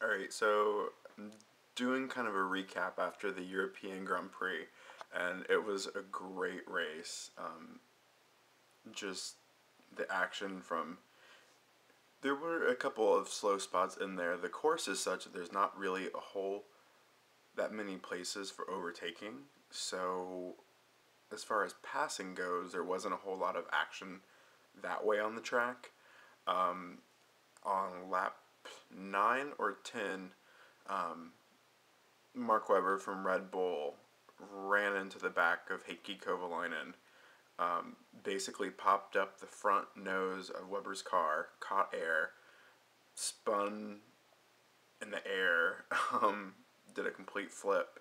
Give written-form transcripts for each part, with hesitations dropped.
Alright, so doing kind of a recap after the European Grand Prix, and it was a great race. Just the action from. There were a couple of slow spots in there. The course is such that there's not really a whole that many places for overtaking, so as far as passing goes, there wasn't a whole lot of action that way on the track. Um, on lap 9 or 10, um, Mark Webber from Red Bull ran into the back of Heikki Kovalainen, basically popped up the front nose of Webber's car, caught air, spun in the air, did a complete flip,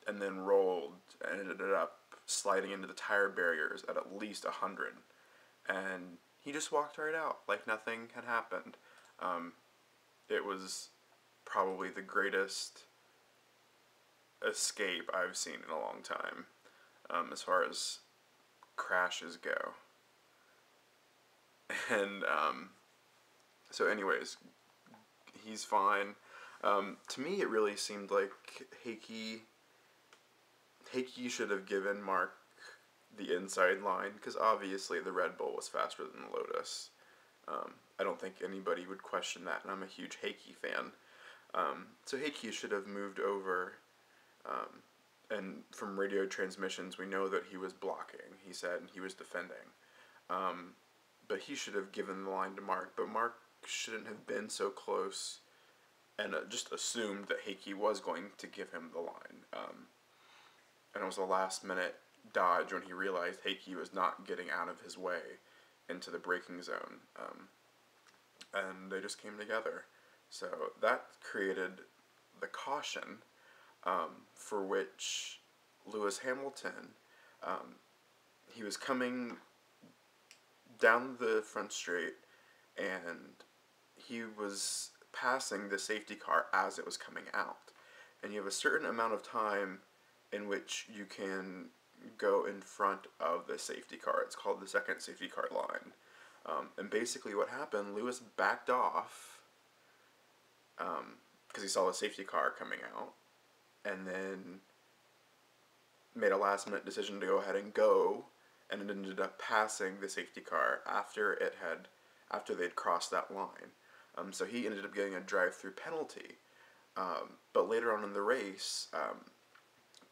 and then rolled and ended up sliding into the tire barriers at least 100. And he just walked right out like nothing had happened. Um, it was probably the greatest escape I've seen in a long time, as far as crashes go. And so, anyways, he's fine. To me, it really seemed like Heikki should have given Mark the inside line because obviously the Red Bull was faster than the Lotus. I don't think anybody would question that, and I'm a huge Heikki fan. So Heikki should have moved over, and from radio transmissions we know that he was blocking. He said he was defending, but he should have given the line to Mark. But Mark shouldn't have been so close, and just assumed that Heikki was going to give him the line. And it was a last minute dodge when he realized Heikki was not getting out of his way into the braking zone, and they just came together. So that created the caution, for which Lewis Hamilton, he was coming down the front straight, and he was passing the safety car as it was coming out. And you have a certain amount of time in which you can go in front of the safety car. It's called the second safety car line. And basically what happened, Lewis backed off because he saw the safety car coming out, and then made a last minute decision to go ahead and go, and it ended up passing the safety car after they'd crossed that line. So he ended up getting a drive-through penalty. But later on in the race,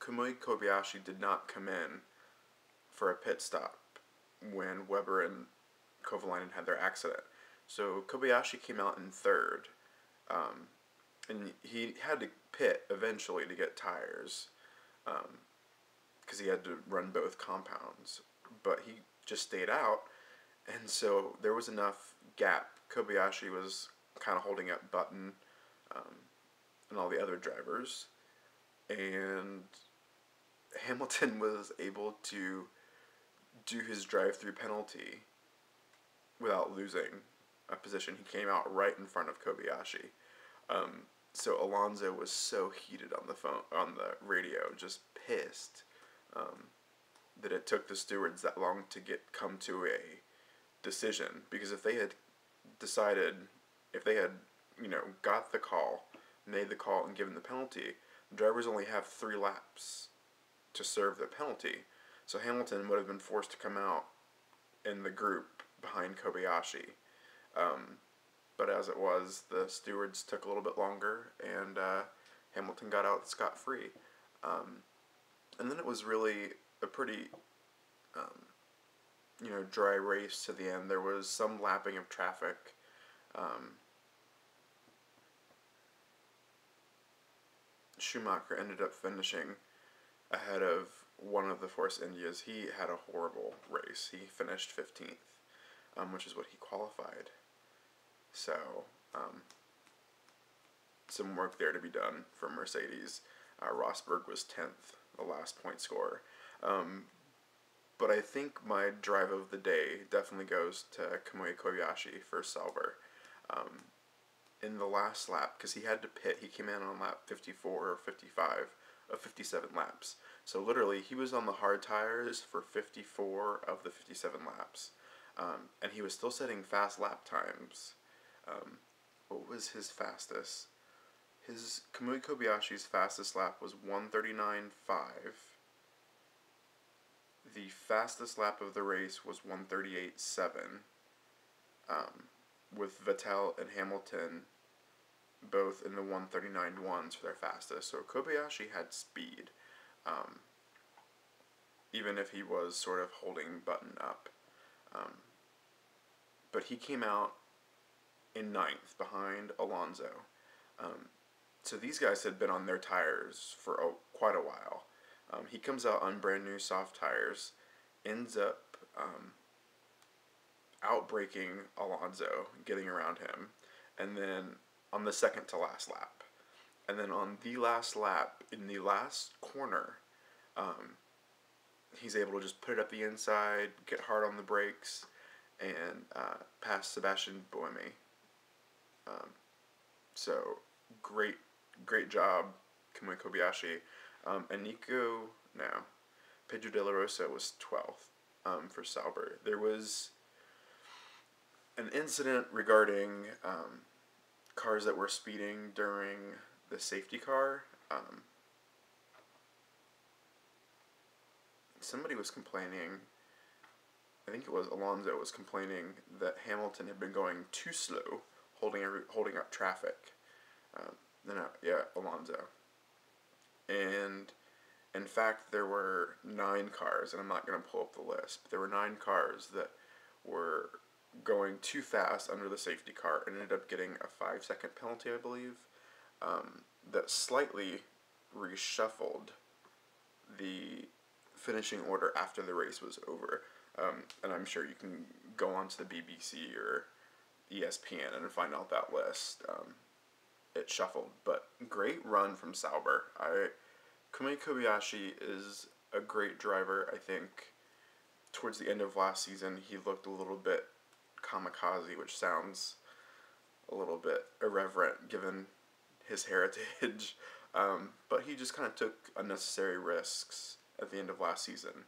Kamui Kobayashi did not come in for a pit stop when Webber and Kovalainen had their accident. So Kobayashi came out in third, and he had to pit eventually to get tires, because he had to run both compounds. But he just stayed out, and so there was enough gap. Kobayashi was kind of holding up Button, and all the other drivers, and Hamilton was able to do his drive-through penalty without losing a position. He came out right in front of Kobayashi. So Alonso was so heated on the radio, just pissed, that it took the stewards that long to come to a decision. Because if they had decided, if they had, got the call, made the call, and given the penalty, the drivers only have 3 laps to serve the penalty. So Hamilton would have been forced to come out in the group behind Kobayashi. But as it was, the stewards took a little bit longer, and Hamilton got out scot-free. And then it was really a pretty, dry race to the end. There was some lapping of traffic. Schumacher ended up finishing ahead of one of the Force Indias. He had a horrible race. He finished 15th, which is what he qualified. So, some work there to be done for Mercedes. Rosberg was 10th, the last point scorer. But I think my drive of the day definitely goes to Kamui Kobayashi for Sauber. In the last lap, because he had to pit, he came in on lap 54 or 55 of 57 laps. So literally, he was on the hard tires for 54 of the 57 laps. And he was still setting fast lap times. What was his fastest? His Kamui Kobayashi's fastest lap was 1:39.5. The fastest lap of the race was 1:38.7. With Vettel and Hamilton both in the 1:39.1s for their fastest. So Kobayashi had speed, um, even if he was sort of holding Button up. But he came out in ninth behind Alonso. So these guys had been on their tires for quite a while. He comes out on brand new soft tires, ends up outbraking Alonso, getting around him, and then on the second to last lap. And then on the last lap, in the last corner, he's able to just put it up the inside, get hard on the brakes, and pass Sebastian Buemi. So great job, Kamui Kobayashi. Pedro de la Rosa was 12th for Sauber. There was an incident regarding cars that were speeding during the safety car. Somebody was complaining, I think it was Alonso was complaining that Hamilton had been going too slow, holding up traffic. Alonso. And in fact, there were 9 cars, and I'm not going to pull up the list, but there were 9 cars that were going too fast under the safety car and ended up getting a 5-second penalty, I believe, that slightly reshuffled the finishing order after the race was over. And I'm sure you can go onto the BBC or ESPN and find out that list. It shuffled, but great run from Sauber. Kamui Kobayashi is a great driver. I think towards the end of last season he looked a little bit kamikaze, which sounds a little bit irreverent given his heritage, but he just kind of took unnecessary risks at the end of last season.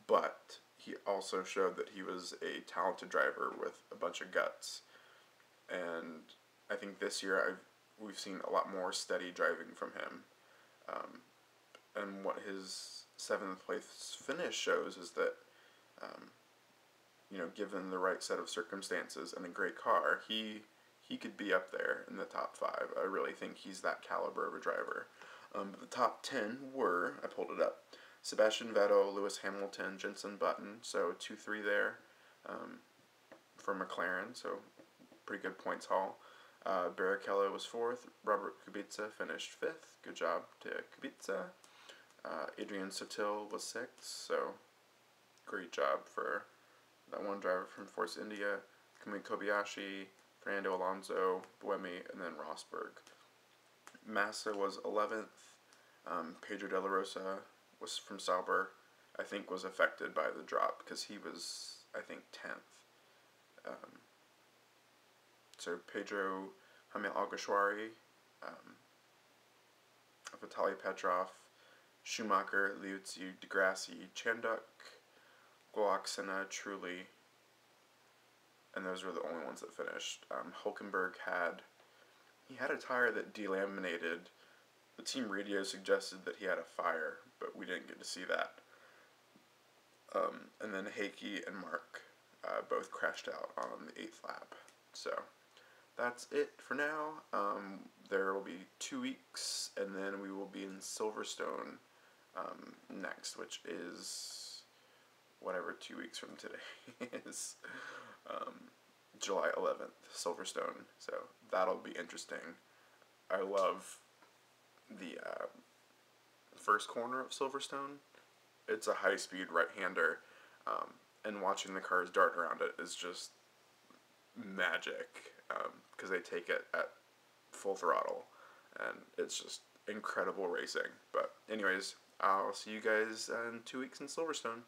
But he also showed that he was a talented driver with a bunch of guts, and I think this year we've seen a lot more steady driving from him. And what his 7th place finish shows is that, given the right set of circumstances and a great car, he could be up there in the top 5. I really think he's that caliber of a driver. But the top 10 were, I pulled it up, Sebastian Vettel, Lewis Hamilton, Jenson Button, so 2-3 there for McLaren, so pretty good points haul. Barrichello was 4th. Robert Kubica finished 5th. Good job to Kubica. Adrian Sutil was 6th, so great job for that one driver from Force India. Kamui Kobayashi, Fernando Alonso, Buemi, and then Rosberg. Massa was 11th. Pedro de la Rosa was from Sauber. I think was affected by the drop because he was, I think, 10th. So Pedro Hamil Alguersuari, Vitaly Petrov, Schumacher, Liuzzi, Degrassi, Chanduk, Glock, Trulli, and those were the only ones that finished. Hulkenberg had a tire that delaminated. The team radio suggested that he had a fire, but we didn't get to see that. And then Heikki and Mark both crashed out on the 8th lap. So that's it for now. There will be 2 weeks, and then we will be in Silverstone next, which is whatever 2 weeks from today is. July 11th, Silverstone. So that'll be interesting. I love the first corner of Silverstone. It's a high-speed right-hander, and watching the cars dart around it is just magic, because they take it at full throttle, and it's just incredible racing. But anyways, I'll see you guys in 2 weeks in Silverstone.